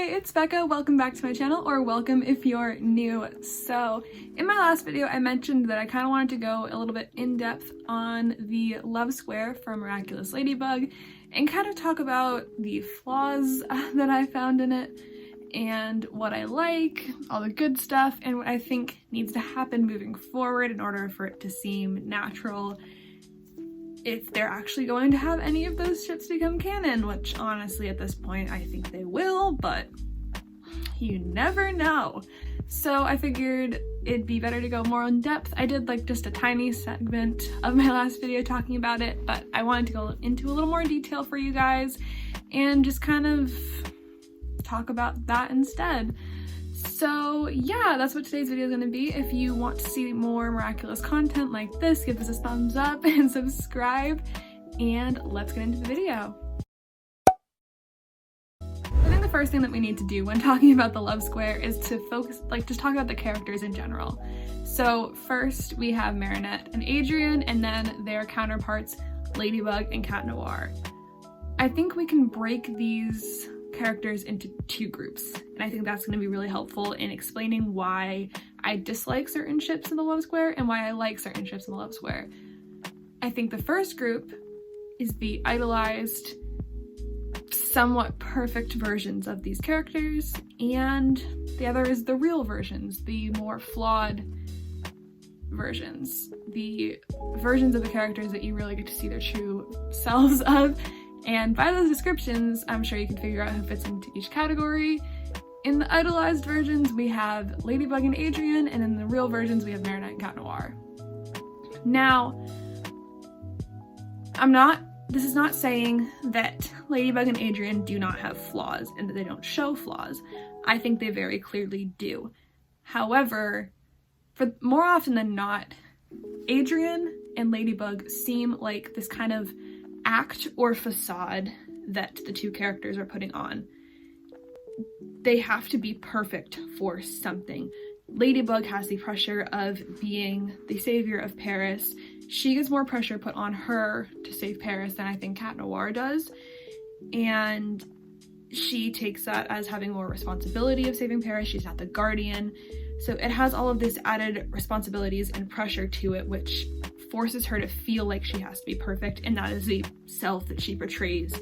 it's Becca. Welcome back to my channel, or welcome if you're new. So in my last video I mentioned that I kind of wanted to go a little bit in depth on the love square from Miraculous Ladybug and kind of talk about the flaws that I found in it and what I like, all the good stuff, and what I think needs to happen moving forward in order for it to seem natural, if they're actually going to have any of those ships become canon, which honestly at this point I think they will, but you never know. So I figured it'd be better to go more in depth. I did like just a tiny segment of my last video talking about it, but I wanted to go into a little more detail for you guys and just kind of talk about that instead. So yeah, that's what today's video is going to be. If you want to see more miraculous content like this, give us a thumbs up and subscribe, and let's get into the video. I think the first thing that we need to do when talking about the love square is to focus, just talk about the characters in general. So first we have Marinette and Adrian, and then their counterparts Ladybug and Cat Noir. I think we can break these characters into two groups, and I think that's going to be really helpful in explaining why I dislike certain ships in the love square and why I like certain ships in the love square. I think the first group is the idolized, somewhat perfect versions of these characters, and the other is the real versions, the more flawed versions, the versions of the characters that you really get to see their true selves of. And by those descriptions, I'm sure you can figure out who fits into each category. In the idolized versions, we have Ladybug and Adrian, and in the real versions, we have Marinette and Cat Noir. Now, this is not saying that Ladybug and Adrian do not have flaws and that they don't show flaws. I think they very clearly do. However, for more often than not, Adrian and Ladybug seem like this kind of act or facade that the two characters are putting on. They have to be perfect for something. Ladybug has the pressure of being the savior of Paris. She gets more pressure put on her to save Paris than I think Cat Noir does, and she takes that as having more responsibility of saving Paris. She's not the guardian, so it has all of this added responsibilities and pressure to it, which forces her to feel like she has to be perfect, and that is the self that she portrays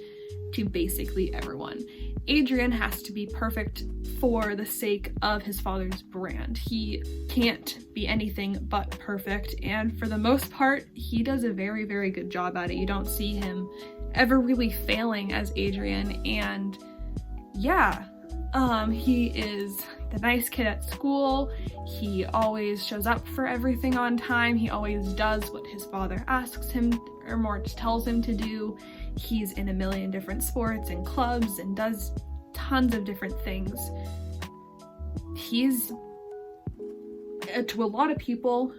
to basically everyone. Adrian has to be perfect for the sake of his father's brand. He can't be anything but perfect, and for the most part, he does a very, very good job at it. You don't see him ever really failing as Adrian, and yeah, he is the nice kid at school. He always shows up for everything on time. He always does what his father asks him, or more tells him to do. He's in a million different sports and clubs and does tons of different things. He's, to a lot of people,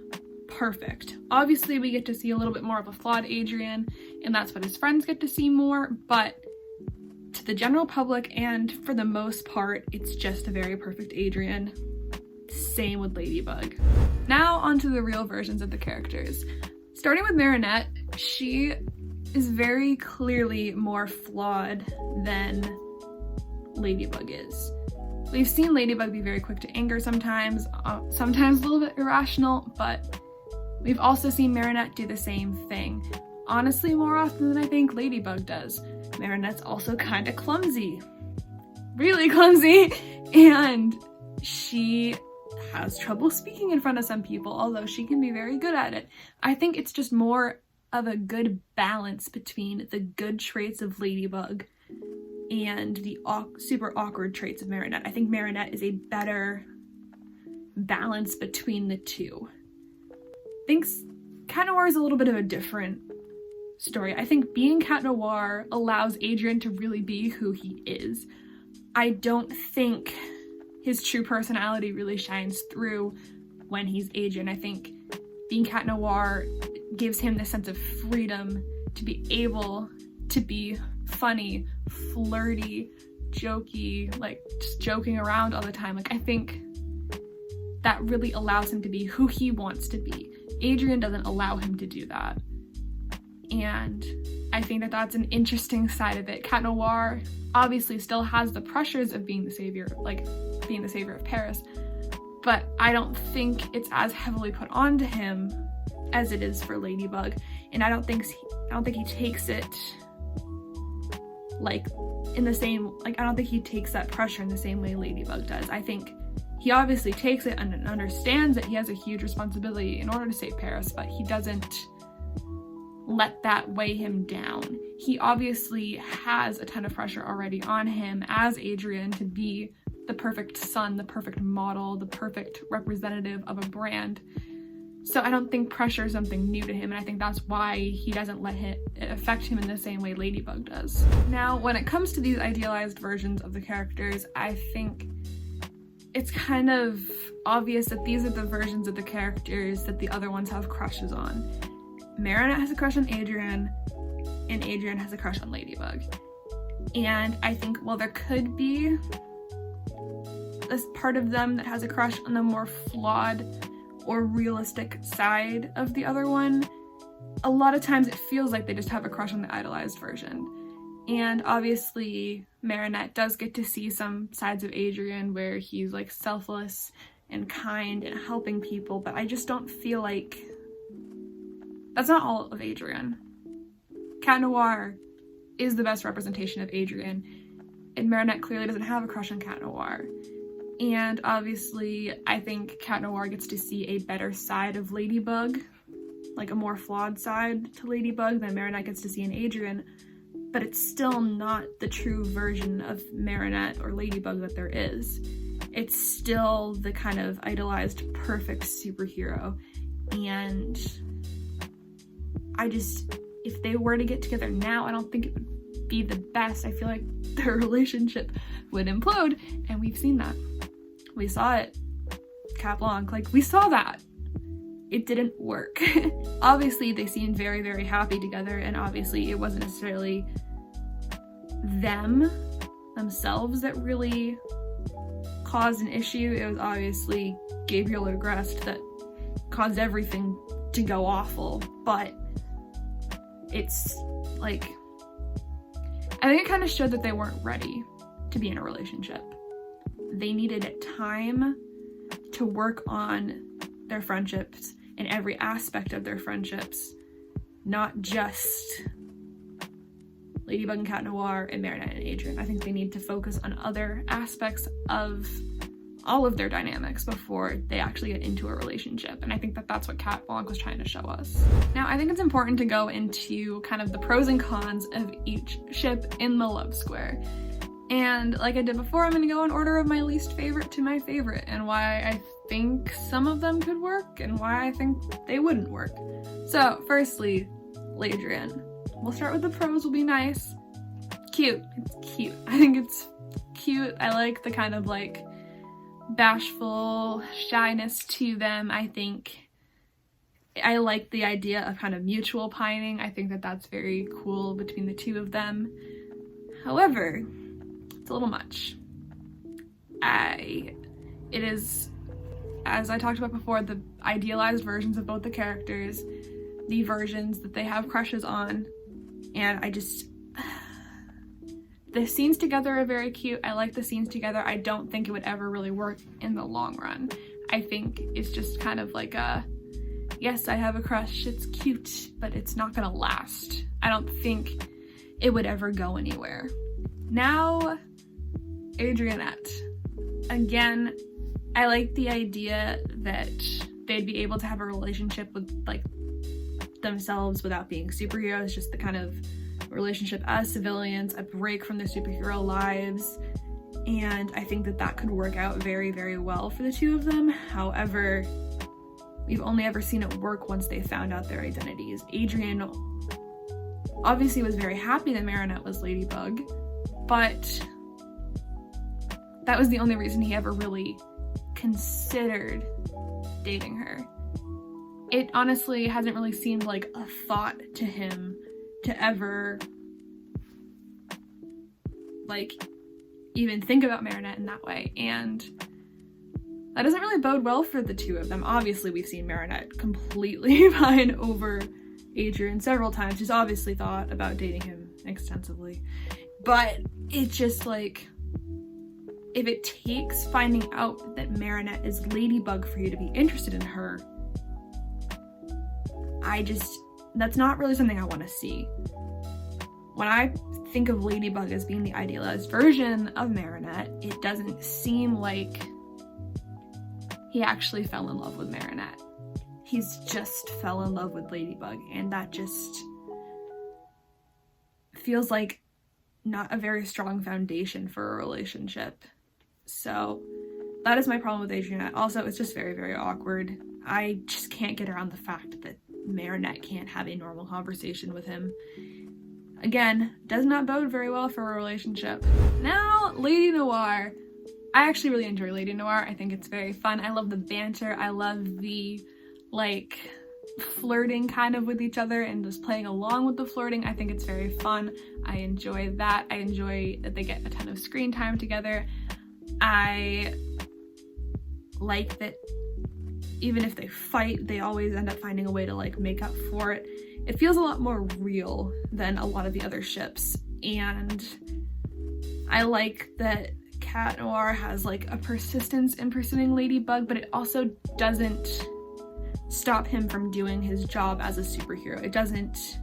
perfect. Obviously, we get to see a little bit more of a flawed Adrian, and that's what his friends get to see more, but to the general public and for the most part, it's just a very perfect Adrian. Same with Ladybug. Now onto the real versions of the characters. Starting with Marinette, she is very clearly more flawed than Ladybug is. We've seen Ladybug be very quick to anger sometimes a little bit irrational, but we've also seen Marinette do the same thing. Honestly, more often than I think Ladybug does. Marinette's also kind of clumsy. Really clumsy, and she has trouble speaking in front of some people, although she can be very good at it. I think it's just more of a good balance between the good traits of Ladybug and the super awkward traits of Marinette. I think Marinette is a better balance between the two. I think Cat Noir is a little bit of a different story. I think being Cat Noir allows Adrian to really be who he is. I don't think his true personality really shines through when he's Adrian. I think being Cat Noir gives him this sense of freedom to be able to be funny, flirty, jokey, just joking around all the time. I think that really allows him to be who he wants to be. Adrian doesn't allow him to do that. And I think that that's an interesting side of it. Cat Noir obviously still has the pressures of being the savior, like being the savior of Paris, but I don't think it's as heavily put onto him as it is for Ladybug. And I don't think he takes it like in the same, like I don't think he takes that pressure in the same way Ladybug does. I think he obviously takes it and understands that he has a huge responsibility in order to save Paris, but he doesn't let that weigh him down. He obviously has a ton of pressure already on him as Adrian to be the perfect son, the perfect model, the perfect representative of a brand. So I don't think pressure is something new to him, and I think that's why he doesn't let it affect him in the same way Ladybug does. Now, when it comes to these idealized versions of the characters, I think it's kind of obvious that these are the versions of the characters that the other ones have crushes on. Marinette has a crush on Adrian, and Adrian has a crush on Ladybug. And I think while there could be this part of them that has a crush on the more flawed or realistic side of the other one, a lot of times it feels like they just have a crush on the idolized version. And obviously Marinette does get to see some sides of Adrian where he's like selfless and kind and helping people, but I just don't feel like that's not all of Adrian. Cat Noir is the best representation of Adrian, and Marinette clearly doesn't have a crush on Cat Noir. And obviously, I think Cat Noir gets to see a better side of Ladybug, like a more flawed side to Ladybug than Marinette gets to see in Adrian, but it's still not the true version of Marinette or Ladybug that there is. It's still the kind of idolized, perfect superhero, and if they were to get together now, I don't think it would be the best. I feel like their relationship would implode, and we've seen that. We saw it. Cat Blanc, like, we saw that. It didn't work. Obviously, they seemed very, very happy together, and obviously it wasn't necessarily themselves that really caused an issue. It was obviously Gabriel Agreste that caused everything to go awful, but it's like, I think it kind of showed that they weren't ready to be in a relationship. They needed time to work on their friendships in every aspect of their friendships, not just Ladybug and Cat Noir and Marinette and Adrian. I think they need to focus on other aspects of all of their dynamics before they actually get into a relationship. And I think that that's what Cat Blanc was trying to show us. Now, I think it's important to go into kind of the pros and cons of each ship in the love square. And like I did before, I'm gonna go in order of my least favorite to my favorite, and why I think some of them could work and why I think they wouldn't work. So firstly, Ladran. We'll start with the pros, will be nice. Cute, it's cute. I think it's cute. I like the kind of like bashful shyness to them. I think I like the idea of kind of mutual pining. I think that that's very cool between the two of them. However, it's a little much. It is, as I talked about before, the idealized versions of both the characters, the versions that they have crushes on, and the scenes together are very cute. I like the scenes together. I don't think it would ever really work in the long run. I think it's just kind of like a, yes, I have a crush, it's cute, but it's not gonna last. I don't think it would ever go anywhere. Now, Adrianette. Again, I like the idea that they'd be able to have a relationship with like themselves without being superheroes, just the kind of relationship as civilians, a break from their superhero lives, and I think that that could work out very, very well for the two of them. However, we've only ever seen it work once they found out their identities. Adrian obviously was very happy that Marinette was Ladybug, but that was the only reason he ever really considered dating her. It honestly hasn't really seemed like a thought to him to ever like even think about Marinette in that way, and that doesn't really bode well for the two of them. Obviously, we've seen Marinette completely pine over Adrian several times. She's obviously thought about dating him extensively. But it's just like, if it takes finding out that Marinette is ladybug for you to be interested in her, that's not really something I want to see. When I think of ladybug as being the idealized version of Marinette, it doesn't seem like he actually fell in love with Marinette. He's just fell in love with ladybug, and that just feels like not a very strong foundation for a relationship. So that is my problem with Adrian. Also, it's just very, very awkward. I just can't get around the fact that Marinette can't have a normal conversation with him. Again, does not bode very well for a relationship. Now, Lady Noir. I actually really enjoy Lady Noir. I think it's very fun. I love the banter. I love the, like, flirting kind of with each other and just playing along with the flirting. I think it's very fun. I enjoy that. I enjoy that they get a ton of screen time together. I like that even if they fight, they always end up finding a way to, like, make up for it. It feels a lot more real than a lot of the other ships, and I like that Cat Noir has, like, a persistence in pursuing Ladybug, but it also doesn't stop him from doing his job as a superhero. It doesn't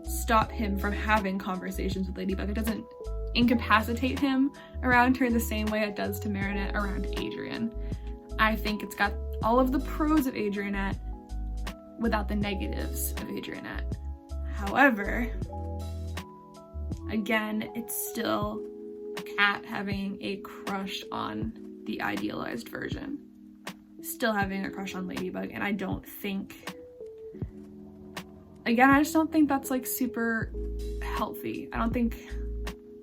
stop him from having conversations with Ladybug. It doesn't incapacitate him around her the same way it does to Marinette around Adrian. I think it's got all of the pros of Adrianette without the negatives of Adrianette. However, again, it's still Cat having a crush on the idealized version. Still having a crush on Ladybug, and I don't think, again, I just don't think that's, like, super healthy. I don't think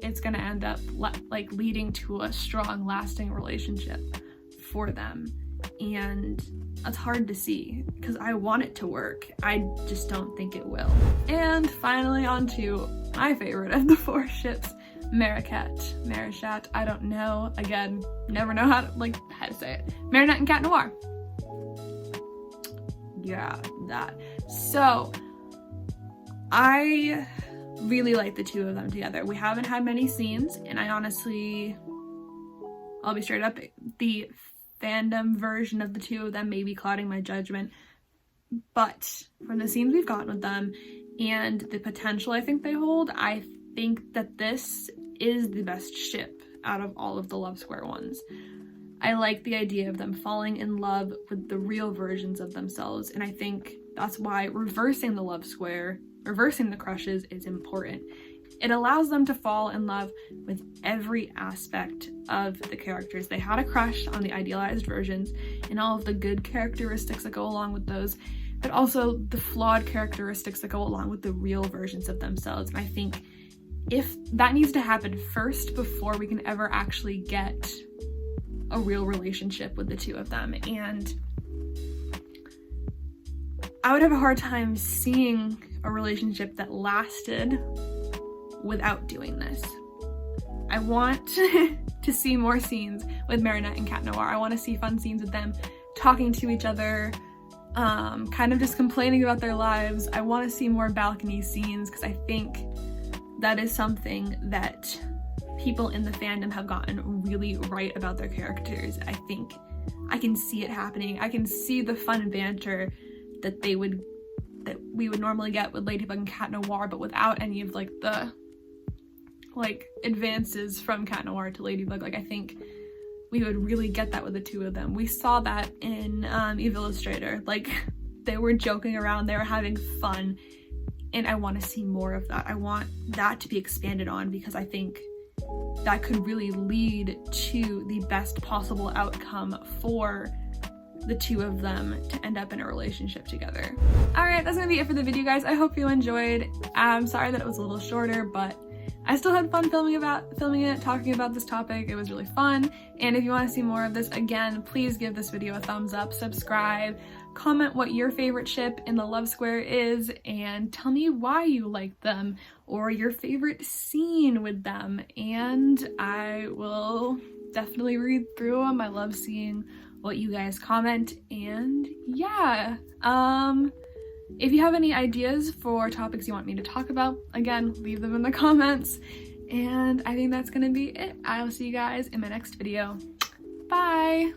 it's gonna end up like leading to a strong, lasting relationship for them. And that's hard to see because I want it to work. I just don't think it will. And finally, on to my favorite of the 4 ships, Marinette, I don't know. Again, never know how to say it. Marinette and Cat Noir. Yeah, that. So, I really like the 2 of them together. We haven't had many scenes, and I honestly, I'll be straight up, the fandom version of the 2 of them may be clouding my judgment, but from the scenes we've gotten with them and the potential I think they hold, I think that this is the best ship out of all of the Love Square ones. I like the idea of them falling in love with the real versions of themselves, and I think that's why reversing the Love Square, reversing the crushes, is important. It allows them to fall in love with every aspect of the characters. They had a crush on the idealized versions and all of the good characteristics that go along with those, but also the flawed characteristics that go along with the real versions of themselves. And I think if that needs to happen first before we can ever actually get a real relationship with the 2 of them. And I would have a hard time seeing a relationship that lasted without doing this. I want to see more scenes with Marinette and Cat Noir. I want to see fun scenes with them talking to each other, kind of just complaining about their lives. I want to see more balcony scenes because I think that is something that people in the fandom have gotten really right about their characters. I think I can see it happening. I can see the fun banter that we would normally get with Ladybug and Cat Noir, but without any of the advances from Cat Noir to Ladybug. I think we would really get that with the 2 of them. We saw that in Eve Illustrator. They were joking around, they were having fun, and I want to see more of that. I want that to be expanded on because I think that could really lead to the best possible outcome for the 2 of them to end up in a relationship together. Alright, that's gonna be it for the video, guys. I hope you enjoyed. I'm sorry that it was a little shorter, but I still had fun filming it, talking about this topic. It was really fun. And if you want to see more of this, again, please give this video a thumbs up, subscribe, comment what your favorite ship in the Love Square is, and tell me why you like them or your favorite scene with them. And I will definitely read through them. I love seeing what you guys comment, and yeah, If you have any ideas for topics you want me to talk about, again, leave them in the comments. And I think that's gonna be it. I will see you guys in my next video. Bye!